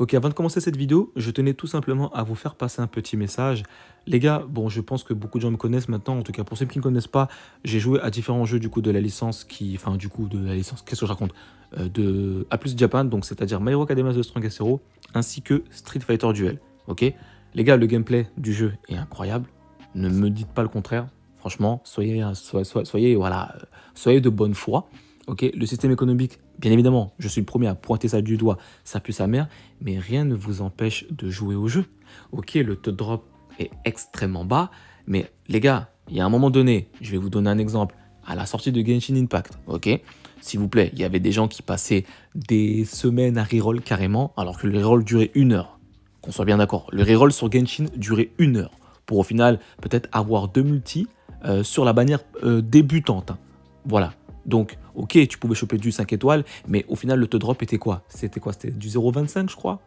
Ok, avant de commencer cette vidéo, je tenais tout simplement à vous faire passer un petit message. Les gars, bon, je pense que beaucoup de gens me connaissent maintenant. En tout cas, pour ceux qui ne me connaissent pas, j'ai joué à différents jeux du coup de la licence enfin du coup de la licence. Qu'est-ce que je raconte? De A plus Japan, donc c'est-à-dire My Hero Academia The Strongest Hero, ainsi que Street Fighter Duel. Ok, les gars, le gameplay du jeu est incroyable. Ne me dites pas le contraire. Franchement, soyez de bonne foi. Ok, le système économique, bien évidemment, je suis le premier à pointer ça du doigt, ça pue sa mère, mais rien ne vous empêche de jouer au jeu. Ok, le taux de drop est extrêmement bas, mais les gars, il y a un moment donné, je vais vous donner un exemple, à la sortie de Genshin Impact, ok, s'il vous plaît, il y avait des gens qui passaient des semaines à reroll carrément, alors que le reroll durait 1 heure. Qu'on soit bien d'accord, le reroll sur Genshin durait 1 heure, pour au final peut-être avoir 2 multis sur la bannière débutante. Hein. Voilà. Donc, ok, tu pouvais choper du 5 étoiles, mais au final, le taux de drop était quoi? C'était quoi? C'était du 0,25, je crois,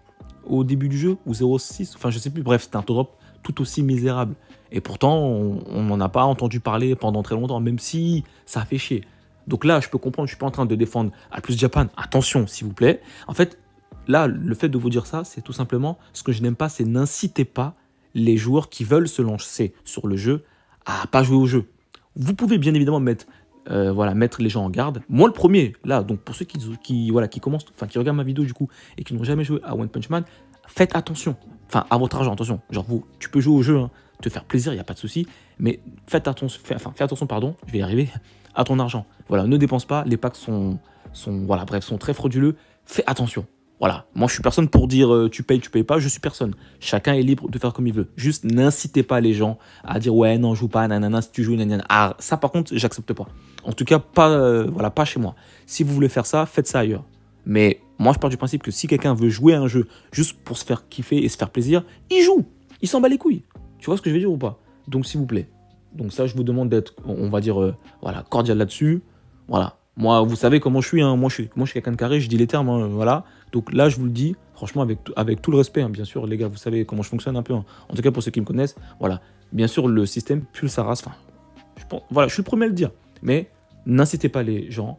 au début du jeu, ou 0,6, enfin, je sais plus. Bref, c'était un taux de drop tout aussi misérable. Et pourtant, on n'en a pas entendu parler pendant très longtemps, même si ça a fait chier. Donc là, je peux comprendre, je suis pas en train de défendre A plus Japan. Attention, s'il vous plaît. En fait, là, le fait de vous dire ça, c'est tout simplement, ce que je n'aime pas, c'est n'incitez pas les joueurs qui veulent se lancer sur le jeu à pas jouer au jeu. Vous pouvez bien évidemment mettre les gens en garde. Moi le premier, là, donc pour ceux qui commencent, enfin qui regardent ma vidéo du coup et qui n'ont jamais joué à One Punch Man, faites attention. Enfin, à votre argent, attention. Genre vous, tu peux jouer au jeu, hein, te faire plaisir, il n'y a pas de souci, mais fais attention, pardon, je vais y arriver, à ton argent. Voilà, ne dépense pas, les packs sont très frauduleux, fais attention. Voilà, moi je suis personne pour dire tu payes pas, je suis personne. Chacun est libre de faire comme il veut. Juste n'incitez pas les gens à dire ouais non joue pas, nanana, si tu joues, nanana. Ah, ça par contre j'accepte pas. En tout cas pas, pas chez moi. Si vous voulez faire ça, faites ça ailleurs. Mais moi je pars du principe que si quelqu'un veut jouer à un jeu juste pour se faire kiffer et se faire plaisir, il joue. Il s'en bat les couilles. Tu vois ce que je veux dire ou pas? Donc s'il vous plaît. Donc ça je vous demande d'être, on va dire, cordial là-dessus. Voilà. Moi, vous savez comment je suis, hein. Moi, je suis quelqu'un de carré, je dis les termes, hein, voilà. Donc là, je vous le dis, franchement, avec tout le respect, hein, bien sûr, les gars, vous savez comment je fonctionne un peu. Hein. En tout cas, pour ceux qui me connaissent, voilà. Bien sûr, le système pue sa race. Enfin, voilà, je suis le premier à le dire. Mais n'incitez pas les gens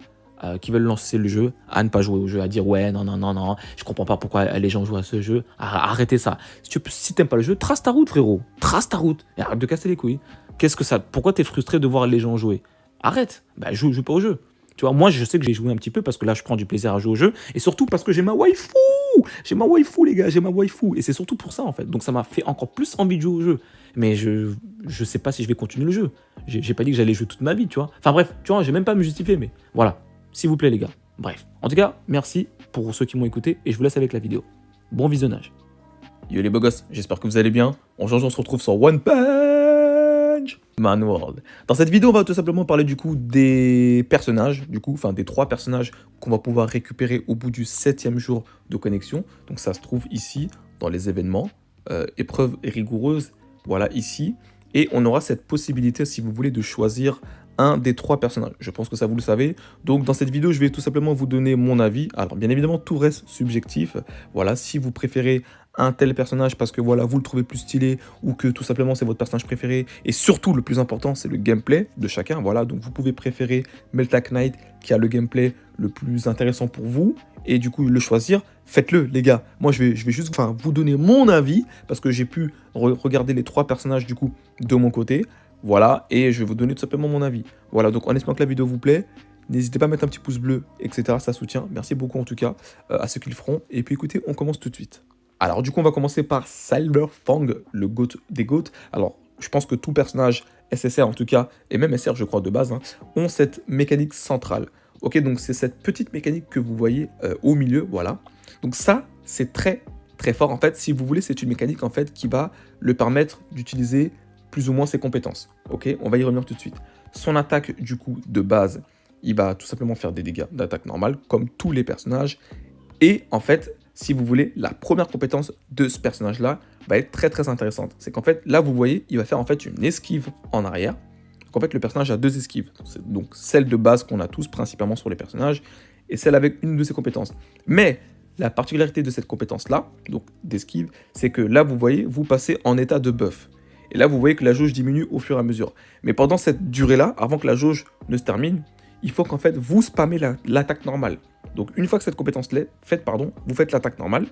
qui veulent lancer le jeu à ne pas jouer au jeu, à dire ouais, non, non, non, non, je comprends pas pourquoi les gens jouent à ce jeu. Arrêtez ça. Si t'aimes pas le jeu, trace ta route, frérot. Trace ta route. Et arrête de casser les couilles. Pourquoi t'es frustré de voir les gens jouer? Arrête. Bah, joue pas au jeu. Tu vois, moi, je sais que j'ai joué un petit peu parce que là, je prends du plaisir à jouer au jeu. Et surtout parce que j'ai ma waifu. J'ai ma waifu, les gars. J'ai ma waifu. Et c'est surtout pour ça, en fait. Donc, ça m'a fait encore plus envie de jouer au jeu. Mais je sais pas si je vais continuer le jeu. J'ai pas dit que j'allais jouer toute ma vie, tu vois. Enfin, bref, tu vois, j'ai même pas à me justifier. Mais voilà. S'il vous plaît, les gars. Bref. En tout cas, merci pour ceux qui m'ont écouté. Et je vous laisse avec la vidéo. Bon visionnage. Yo les beaux gosses, j'espère que vous allez bien. On se retrouve sur One Punch Man World. Dans cette vidéo, on va tout simplement parler du coup des personnages, des 3 personnages qu'on va pouvoir récupérer au bout du 7e jour de connexion. Donc ça se trouve ici, dans les événements, épreuves rigoureuses, voilà ici. Et on aura cette possibilité, si vous voulez, de choisir un des 3 personnages. Je pense que ça vous le savez. Donc dans cette vidéo, je vais tout simplement vous donner mon avis. Alors bien évidemment, tout reste subjectif. Voilà, si vous préférez un tel personnage parce que voilà, vous le trouvez plus stylé ou que tout simplement c'est votre personnage préféré. Et surtout, le plus important, c'est le gameplay de chacun. Voilà, donc vous pouvez préférer Meltak Knight qui a le gameplay le plus intéressant pour vous et du coup le choisir. Faites-le, les gars. Moi, je vais juste vous donner mon avis parce que j'ai pu regarder les 3 personnages du coup de mon côté. Voilà, et je vais vous donner tout simplement mon avis. Voilà, donc en espérant que la vidéo vous plaît, n'hésitez pas à mettre un petit pouce bleu, etc. Ça soutient. Merci beaucoup en tout cas à ceux qui le feront. Et puis écoutez, on commence tout de suite. Alors du coup, on va commencer par Cyberfang, le GOAT des GOAT. Alors, je pense que tout personnage SSR en tout cas, et même SR je crois de base, hein, ont cette mécanique centrale. Ok, donc c'est cette petite mécanique que vous voyez au milieu, voilà. Donc ça, c'est très très fort. En fait, si vous voulez, c'est une mécanique en fait qui va le permettre d'utiliser plus ou moins ses compétences. Ok, on va y revenir tout de suite. Son attaque du coup de base, il va tout simplement faire des dégâts d'attaque normale, comme tous les personnages. Et en fait, si vous voulez, la première compétence de ce personnage-là va être très très intéressante. C'est qu'en fait, là vous voyez, il va faire en fait une esquive en arrière. Donc en fait, le personnage a 2 esquives. Donc celle de base qu'on a tous principalement sur les personnages, et celle avec une de ses compétences. Mais la particularité de cette compétence-là, donc d'esquive, c'est que là vous voyez, vous passez en état de buff. Et là, vous voyez que la jauge diminue au fur et à mesure. Mais pendant cette durée-là, avant que la jauge ne se termine, il faut qu'en fait, vous spammez l'attaque normale. Donc, une fois que cette compétence l'est faite, vous faites l'attaque normale.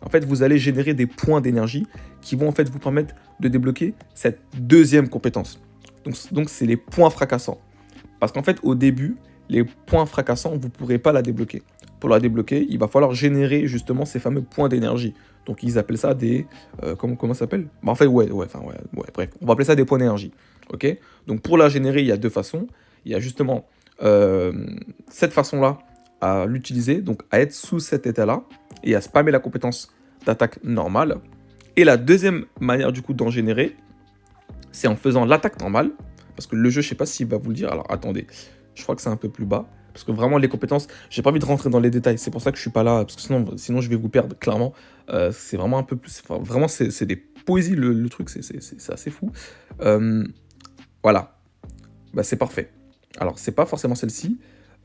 en fait, vous allez générer des points d'énergie qui vont en fait vous permettre de débloquer cette deuxième compétence. Donc c'est les points fracassants. Parce qu'en fait, au début, les points fracassants, vous ne pourrez pas la débloquer. Pour la débloquer, il va falloir générer justement ces fameux points d'énergie. Donc ils appellent ça des... comment ça s'appelle? En fait, bref, on va appeler ça des points d'énergie. Ok. Donc pour la générer, il y a deux façons. Il y a justement cette façon-là à l'utiliser, donc à être sous cet état-là, et à spammer la compétence d'attaque normale. Et la deuxième manière du coup d'en générer, c'est en faisant l'attaque normale, parce que le jeu, je sais pas s'il va vous le dire. Alors attendez, je crois que c'est un peu plus bas, parce que vraiment les compétences, j'ai pas envie de rentrer dans les détails, c'est pour ça que je suis pas là, parce que sinon je vais vous perdre, clairement. C'est vraiment un peu plus, enfin, vraiment c'est des poésies le truc, c'est assez fou. Voilà, bah, c'est parfait. Alors c'est pas forcément celle-ci,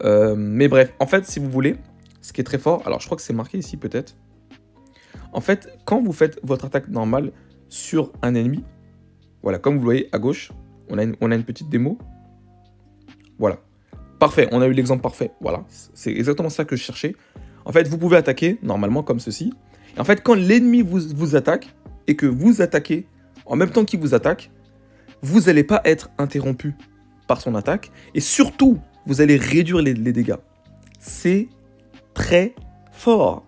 mais bref, en fait si vous voulez, ce qui est très fort, alors je crois que c'est marqué ici peut-être. En fait, quand vous faites votre attaque normale sur un ennemi, voilà, comme vous le voyez à gauche, on a une petite démo. Voilà. Parfait, on a eu l'exemple parfait. Voilà, c'est exactement ça que je cherchais. En fait, vous pouvez attaquer normalement comme ceci. Et en fait, quand l'ennemi vous attaque et que vous attaquez en même temps qu'il vous attaque, vous n'allez pas être interrompu par son attaque. Et surtout, vous allez réduire les dégâts. C'est très fort.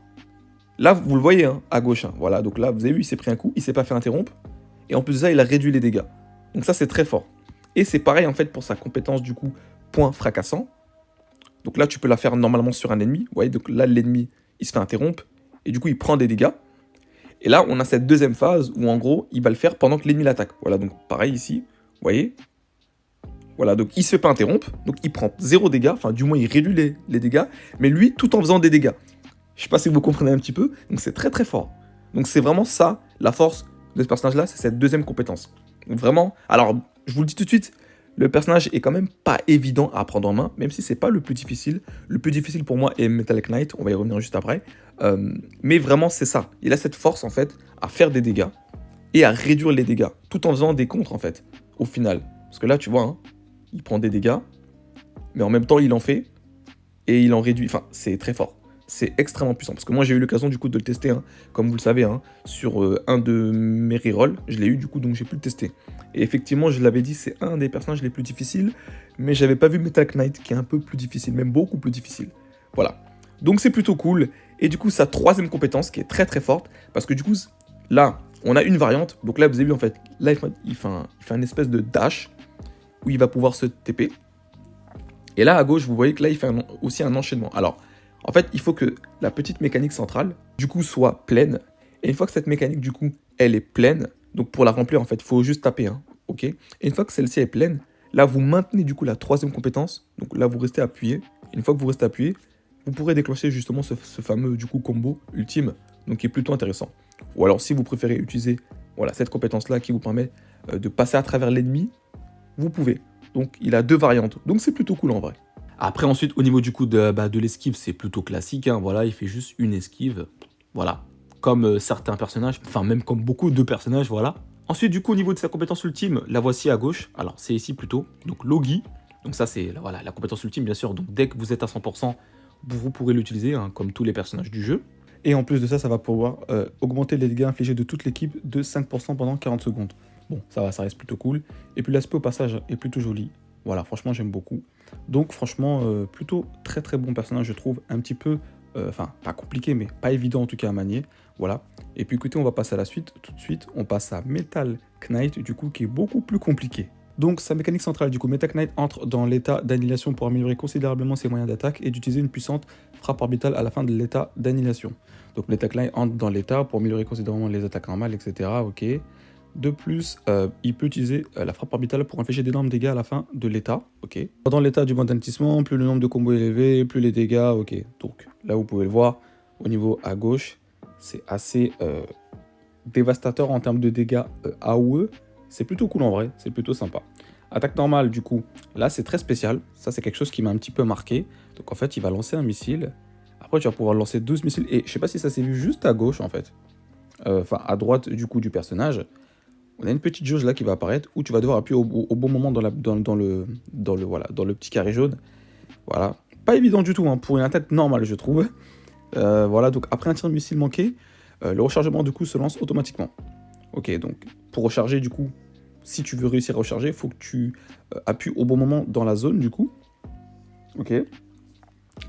Là, vous le voyez, hein, à gauche. Hein, voilà, donc là, vous avez vu, il s'est pris un coup, il s'est pas fait interrompre. Et en plus de ça, il a réduit les dégâts. Donc ça, c'est très fort. Et c'est pareil, en fait, pour sa compétence, du coup, point fracassant. Donc là, tu peux la faire normalement sur un ennemi. Vous voyez, donc là, l'ennemi, il se fait interrompre. Et du coup, il prend des dégâts. Et là, on a cette deuxième phase où, en gros, il va le faire pendant que l'ennemi l'attaque. Voilà, donc pareil ici. Vous voyez. Voilà, donc il se fait pas interrompre. Donc il prend 0 dégâts. Enfin, du moins, il réduit les dégâts. Mais lui, tout en faisant des dégâts. Je sais pas si vous comprenez un petit peu. Donc c'est très très fort. Donc c'est vraiment ça, la force de ce personnage-là, c'est cette deuxième compétence. Donc vraiment, alors, je vous le dis tout de suite, le personnage est quand même pas évident à prendre en main, même si c'est pas le plus difficile. Le plus difficile pour moi est Metallic Knight, on va y revenir juste après. Mais vraiment, c'est ça. Il a cette force, en fait, à faire des dégâts et à réduire les dégâts, tout en faisant des contres, en fait, au final. Parce que là, tu vois, hein, il prend des dégâts, mais en même temps, il en fait et il en réduit. Enfin, c'est très fort. C'est extrêmement puissant. Parce que moi, j'ai eu l'occasion, du coup, de le tester, hein, comme vous le savez, hein, sur un de mes rerolls. Je l'ai eu, du coup, donc j'ai pu le tester. Et effectivement, je l'avais dit, c'est un des personnages les plus difficiles, mais j'avais pas vu Metal Knight, qui est un peu plus difficile, même beaucoup plus difficile. Voilà. Donc c'est plutôt cool. Et du coup, sa troisième compétence, qui est très très forte, parce que du coup, là, on a une variante. Donc là, vous avez vu, en fait, là, il fait un espèce de dash, où il va pouvoir se TP. Et là, à gauche, vous voyez que là, il fait aussi un enchaînement. Alors, en fait, il faut que la petite mécanique centrale, du coup, soit pleine. Et une fois que cette mécanique, du coup, elle est pleine, donc pour la remplir, en fait, il faut juste taper, hein, ok. Et une fois que celle-ci est pleine, là, vous maintenez, du coup, la troisième compétence. Donc là, vous restez appuyé. Et une fois que vous restez appuyé, vous pourrez déclencher justement ce fameux, du coup, combo ultime, donc qui est plutôt intéressant. Ou alors, si vous préférez utiliser, voilà, cette compétence-là qui vous permet de passer à travers l'ennemi, vous pouvez. Donc, il a deux variantes. Donc, c'est plutôt cool, en vrai. Après, ensuite, au niveau du coup de l'esquive, c'est plutôt classique. Hein, voilà, il fait juste une esquive. Voilà. Comme certains personnages, enfin même comme beaucoup de personnages, voilà. Ensuite, du coup, au niveau de sa compétence ultime, la voici à gauche. Alors, c'est ici plutôt. Donc, Logi. Donc ça, c'est voilà, la compétence ultime, bien sûr. Donc, dès que vous êtes à 100%, vous pourrez l'utiliser, hein, comme tous les personnages du jeu. Et en plus de ça, ça va pouvoir augmenter les dégâts infligés de toute l'équipe de 5% pendant 40 secondes. Bon, ça va, ça reste plutôt cool. Et puis l'aspect au passage est plutôt joli. Voilà, franchement, j'aime beaucoup. Donc franchement, plutôt très très bon personnage, je trouve. Un petit peu, enfin, pas compliqué, mais pas évident en tout cas à manier. Voilà. Et puis écoutez, on va passer à la suite. Tout de suite, on passe à Metal Knight, du coup, qui est beaucoup plus compliqué. Donc sa mécanique centrale, du coup, Metal Knight entre dans l'état d'annihilation pour améliorer considérablement ses moyens d'attaque et d'utiliser une puissante frappe orbitale à la fin de l'état d'annihilation. Donc Metal Knight entre dans l'état pour améliorer considérablement les attaques normales, etc. Ok. De plus, il peut utiliser la frappe orbitale pour infliger d'énormes dégâts à la fin de l'état. Ok. Pendant l'état du mode d'alentissement, plus le nombre de combos est élevé, plus les dégâts. Ok. Donc là, vous pouvez le voir au niveau à gauche, c'est assez dévastateur en termes de dégâts AOE. C'est plutôt cool en vrai, c'est plutôt sympa. Attaque normale, du coup, là c'est très spécial. Ça, c'est quelque chose qui m'a un petit peu marqué. Donc en fait, il va lancer un missile. Après, tu vas pouvoir lancer 12 missiles. Et je sais pas si ça s'est vu juste à gauche en fait. Enfin, à droite du coup du personnage. On a une petite jauge là qui va apparaître où tu vas devoir appuyer au bon moment dans le petit carré jaune. Voilà. Pas évident du tout hein, pour une attaque normale, je trouve. Voilà, donc après un tir de missile manqué, le rechargement du coup se lance automatiquement. Ok, donc pour recharger du coup, si tu veux réussir à recharger, il faut que tu appuies au bon moment dans la zone du coup. Ok.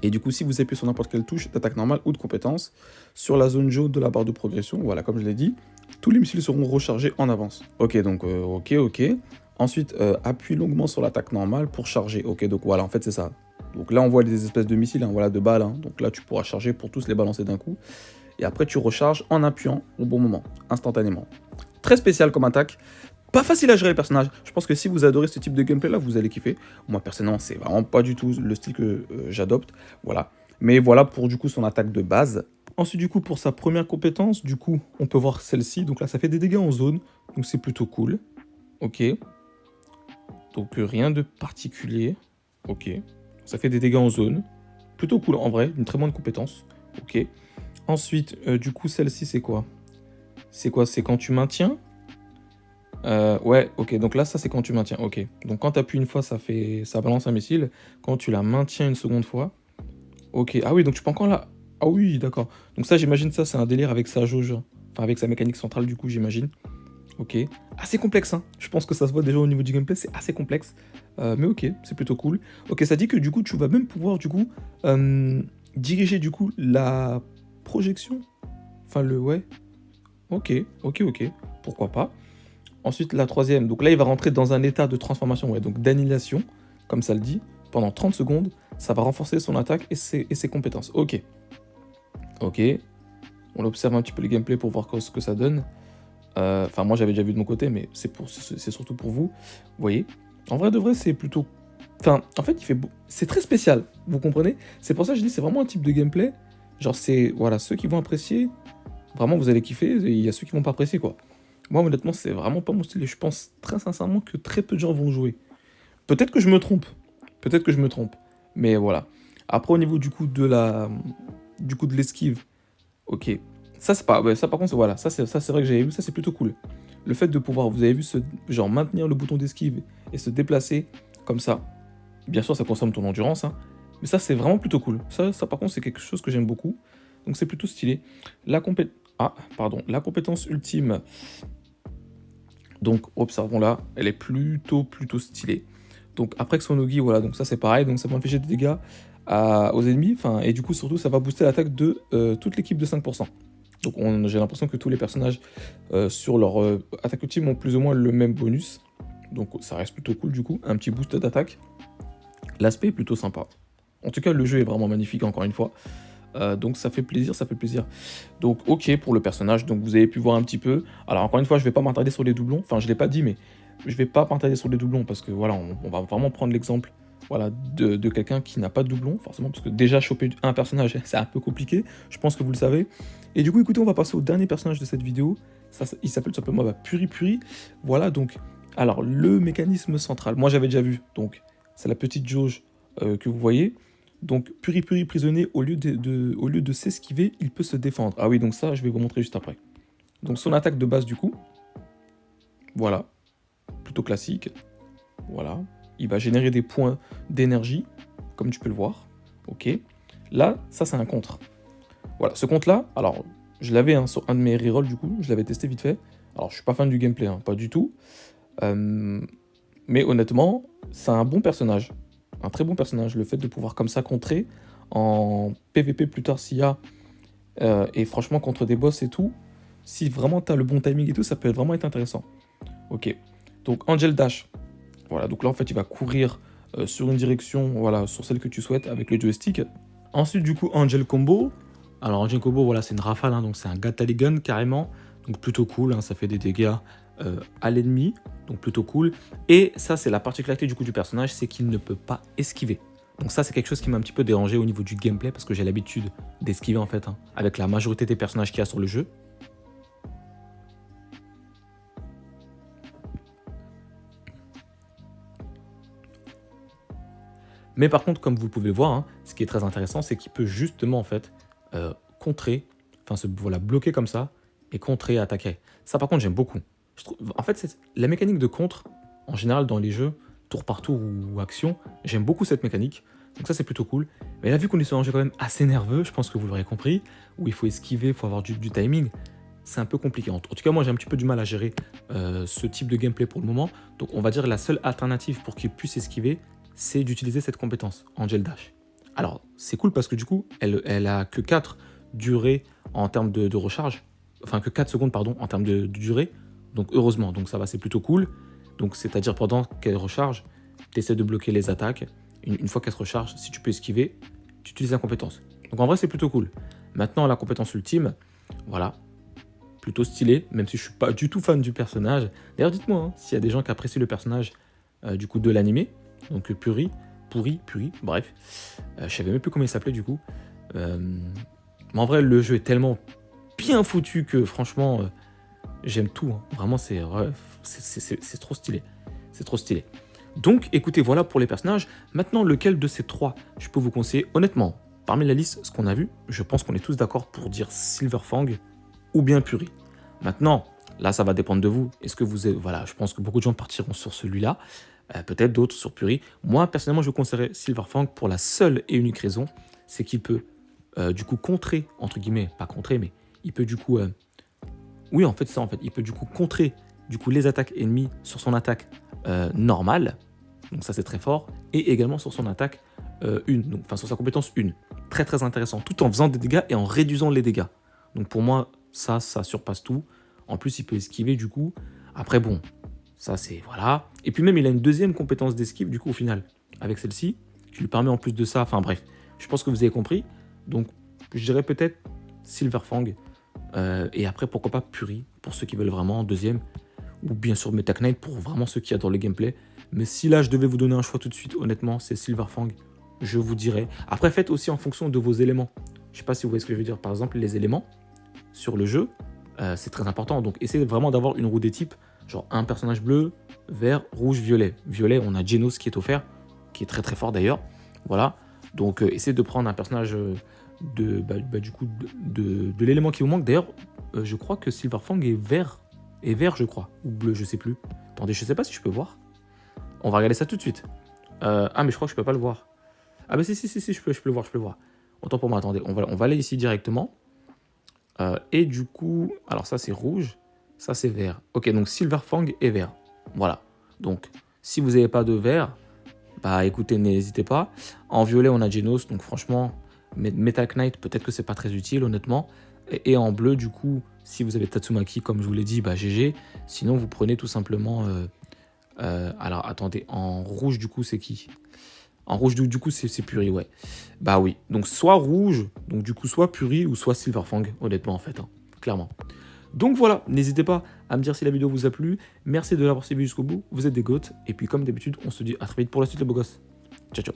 Et du coup, si vous appuyez sur n'importe quelle touche d'attaque normale ou de compétence, sur la zone jaune de la barre de progression, voilà, comme je l'ai dit, tous les missiles seront rechargés en avance. Ok, donc ok. Ensuite, appuie longuement sur l'attaque normale pour charger. Ok, donc voilà, en fait c'est ça. Donc là, on voit des espèces de missiles, hein, voilà, de balles. Hein. Donc là, tu pourras charger pour tous les balancer d'un coup. Et après, tu recharges en appuyant au bon moment, instantanément. Très spécial comme attaque. Pas facile à gérer le personnage. Je pense que si vous adorez ce type de gameplay là, vous allez kiffer. Moi personnellement, c'est vraiment pas du tout le style que j'adopte. Voilà. Mais voilà pour du coup son attaque de base. Ensuite du coup pour sa première compétence, du coup on peut voir celle-ci. Donc là ça fait des dégâts en zone. Donc c'est plutôt cool. Ok. Donc rien de particulier. Ok. Ça fait des dégâts en zone. Plutôt cool en vrai. Une très bonne compétence. Ok. Ensuite du coup celle-ci c'est quoi? C'est quoi? C'est quand tu maintiens. Ouais, ok, donc là, ça c'est quand tu maintiens, ok. Donc quand tu appuies une fois, ça balance un missile. Quand tu la maintiens une seconde fois, ok. Ah oui, donc tu peux encore là. Ah oui, d'accord. Donc ça, j'imagine ça, c'est un délire avec sa jauge. Enfin, avec sa mécanique centrale, du coup, j'imagine. Ok. Assez complexe, hein. Je pense que ça se voit déjà au niveau du gameplay, c'est assez complexe. Mais ok, c'est plutôt cool. Ok, ça dit que du coup, tu vas même pouvoir, du coup, diriger, du coup, la projection. Enfin, ouais. Ok. Pourquoi pas. Ensuite, la troisième, donc là, il va rentrer dans un état de transformation, ouais, donc d'annihilation, comme ça le dit, pendant 30 secondes. Ça va renforcer son attaque et ses compétences. Ok. On observe un petit peu les gameplays pour voir ce que ça donne. Enfin, moi, j'avais déjà vu de mon côté, mais c'est surtout pour vous. Vous voyez. En vrai de vrai, c'est plutôt... Enfin, en fait, c'est très spécial, vous comprenez? C'est pour ça que je dis, c'est vraiment un type de gameplay. Genre, c'est... Voilà, ceux qui vont apprécier, vraiment, vous allez kiffer. Et il y a ceux qui vont pas apprécier, quoi. Moi, honnêtement, c'est vraiment pas mon style et je pense très sincèrement que très peu de gens vont jouer. Peut-être que je me trompe. Mais voilà. Après, au niveau du coup de l'esquive, ok. Ça, c'est pas. Ouais, ça, par contre, voilà. Ça, c'est vrai que j'avais vu. Ça, c'est plutôt cool. Le fait de pouvoir, vous avez vu, genre maintenir le bouton d'esquive et se déplacer comme ça. Bien sûr, ça consomme ton endurance, hein. Mais ça, c'est vraiment plutôt cool. Ça, par contre, c'est quelque chose que j'aime beaucoup. Donc, c'est plutôt stylé. La compétence ultime. Donc, observons-la, elle est plutôt stylée. Donc, après Xonogi, voilà, donc ça c'est pareil, donc ça va infliger des dégâts aux ennemis, et du coup, surtout, ça va booster l'attaque de toute l'équipe de 5%. Donc, j'ai l'impression que tous les personnages sur leur attaque ultime ont plus ou moins le même bonus. Donc, ça reste plutôt cool, du coup, un petit boost d'attaque. L'aspect est plutôt sympa. En tout cas, le jeu est vraiment magnifique, encore une fois. Donc ça fait plaisir. Donc ok pour le personnage, donc vous avez pu voir un petit peu. Alors encore une fois, je vais pas m'attarder sur les doublons, enfin je l'ai pas dit, mais je vais pas m'attarder sur les doublons parce que voilà, on va vraiment prendre l'exemple voilà, de quelqu'un qui n'a pas de doublon, forcément, parce que déjà choper un personnage, c'est un peu compliqué, je pense que vous le savez. Et du coup, écoutez, on va passer au dernier personnage de cette vidéo, il s'appelle tout simplement Puri. Voilà, donc, alors le mécanisme central, moi j'avais déjà vu, donc c'est la petite jauge que vous voyez. Donc, Puri prisonnier, au lieu de s'esquiver, il peut se défendre. Ah oui, donc ça, je vais vous montrer juste après. Donc, son attaque de base, du coup. Voilà. Plutôt classique. Voilà. Il va générer des points d'énergie, comme tu peux le voir. Ok. Là, ça, c'est un contre. Voilà. Ce contre-là, alors, je l'avais sur un de mes rerolls, du coup. Je l'avais testé vite fait. Alors, je suis pas fan du gameplay, hein, pas du tout. Mais honnêtement, c'est un bon personnage. Un très bon personnage, le fait de pouvoir comme ça contrer en PVP plus tard s'il y a, et franchement contre des boss et tout, si vraiment tu as le bon timing et tout, ça peut vraiment être intéressant. Ok, donc Angel Dash, voilà, donc là en fait il va courir sur une direction, voilà, sur celle que tu souhaites avec le joystick. Ensuite du coup Angel Combo, alors Angel Combo voilà c'est une rafale, hein, donc c'est un Gatali Gun carrément, donc plutôt cool, hein, ça fait des dégâts à l'ennemi, donc plutôt cool. Et ça, c'est la particularité du coup du personnage, c'est qu'il ne peut pas esquiver. Donc ça, c'est quelque chose qui m'a un petit peu dérangé au niveau du gameplay, parce que j'ai l'habitude d'esquiver en fait, hein, avec la majorité des personnages qu'il y a sur le jeu. Mais par contre, comme vous pouvez le voir, hein, ce qui est très intéressant, c'est qu'il peut justement en fait contrer, enfin voilà, bloquer comme ça, et contrer, attaquer. Ça par contre, j'aime beaucoup. En fait, la mécanique de contre, en général dans les jeux, tour par tour ou action, j'aime beaucoup cette mécanique. Donc ça, c'est plutôt cool. Mais là, vu qu'on est sur un jeu quand même assez nerveux, je pense que vous l'aurez compris, où il faut esquiver, il faut avoir du timing, c'est un peu compliqué. En tout cas, moi, j'ai un petit peu du mal à gérer ce type de gameplay pour le moment. Donc, on va dire la seule alternative pour qu'il puisse esquiver, c'est d'utiliser cette compétence, Angel Dash. Alors, c'est cool parce que du coup, elle a que 4 durées en termes de recharge. Enfin, que 4 secondes, pardon, en termes de durée. Donc, heureusement, donc ça va, c'est plutôt cool. Donc, c'est-à-dire pendant qu'elle recharge, tu essaies de bloquer les attaques. Une fois qu'elle se recharge, si tu peux esquiver, tu utilises la compétence. Donc, en vrai, c'est plutôt cool. Maintenant, la compétence ultime, voilà. Plutôt stylé, même si je suis pas du tout fan du personnage. D'ailleurs, dites-moi hein, s'il y a des gens qui apprécient le personnage du coup de l'animé, donc Puri, bref. Je savais même plus comment il s'appelait du coup. Mais en vrai, le jeu est tellement bien foutu que franchement, j'aime tout. Hein. Vraiment, c'est trop stylé. C'est trop stylé. Donc, écoutez, voilà pour les personnages. Maintenant, lequel de ces 3 je peux vous conseiller? Honnêtement, parmi la liste, ce qu'on a vu, je pense qu'on est tous d'accord pour dire Silverfang ou bien Puri. Maintenant, là, ça va dépendre de vous. Est-ce que vous êtes... Voilà, je pense que beaucoup de gens partiront sur celui-là. Peut-être d'autres sur Puri. Moi, personnellement, je vous conseillerais Silverfang pour la seule et unique raison, c'est qu'il peut, du coup, contrer, entre guillemets, pas contrer, mais il peut, du coup... Oui, en fait, ça, en fait. Il peut, du coup, contrer, du coup, les attaques ennemies sur son attaque normale. Donc ça, c'est très fort. Et également sur son attaque 1. Donc, enfin, sur sa compétence 1. Très, très intéressant. Tout en faisant des dégâts et en réduisant les dégâts. Donc, pour moi... Ça surpasse tout. En plus, il peut esquiver du coup. Après, bon, ça c'est... Voilà. Et puis même, il a une deuxième compétence d'esquive du coup au final. Avec celle-ci, qui lui permet en plus de ça... Enfin bref, je pense que vous avez compris. Donc, je dirais peut-être Silverfang. Et après, pourquoi pas Puri, pour ceux qui veulent vraiment en deuxième. Ou bien sûr Meta Knight, pour vraiment ceux qui adorent le gameplay. Mais si là, je devais vous donner un choix tout de suite, honnêtement, c'est Silverfang. Je vous dirais. Après, faites aussi en fonction de vos éléments. Je sais pas si vous voyez ce que je veux dire. Par exemple, les éléments sur le jeu, c'est très important. Donc, essayez vraiment d'avoir une roue des types, genre un personnage bleu, vert, rouge, violet. Violet, on a Genos qui est offert, qui est très très fort d'ailleurs. Voilà. Donc, essayez de prendre un personnage du coup, de l'élément qui vous manque. D'ailleurs, je crois que Silverfang est vert, je crois, ou bleu, je sais plus. Attendez, je sais pas si je peux voir. On va regarder ça tout de suite. Ah, mais je crois que je peux pas le voir. Ah, bah si, je peux le voir. Autant pour moi, attendez, on va aller ici directement. Et du coup, alors ça c'est rouge, ça c'est vert. Ok, donc Silverfang est vert. Voilà. Donc, si vous n'avez pas de vert, bah écoutez, n'hésitez pas. En violet, on a Genos, donc franchement, Metal Knight, peut-être que c'est pas très utile, honnêtement. Et en bleu, du coup, si vous avez Tatsumaki, comme je vous l'ai dit, bah GG. Sinon, vous prenez tout simplement... alors, attendez, en rouge, du coup, c'est qui ? En rouge, du coup, c'est Puri, ouais. Bah oui. Donc, soit rouge, donc du coup, soit Puri ou soit Silverfang, honnêtement, en fait, hein, clairement. Donc voilà, n'hésitez pas à me dire si la vidéo vous a plu. Merci de l'avoir suivi jusqu'au bout. Vous êtes des goats. Et puis, comme d'habitude, on se dit à très vite pour la suite, les beaux gosses. Ciao, ciao.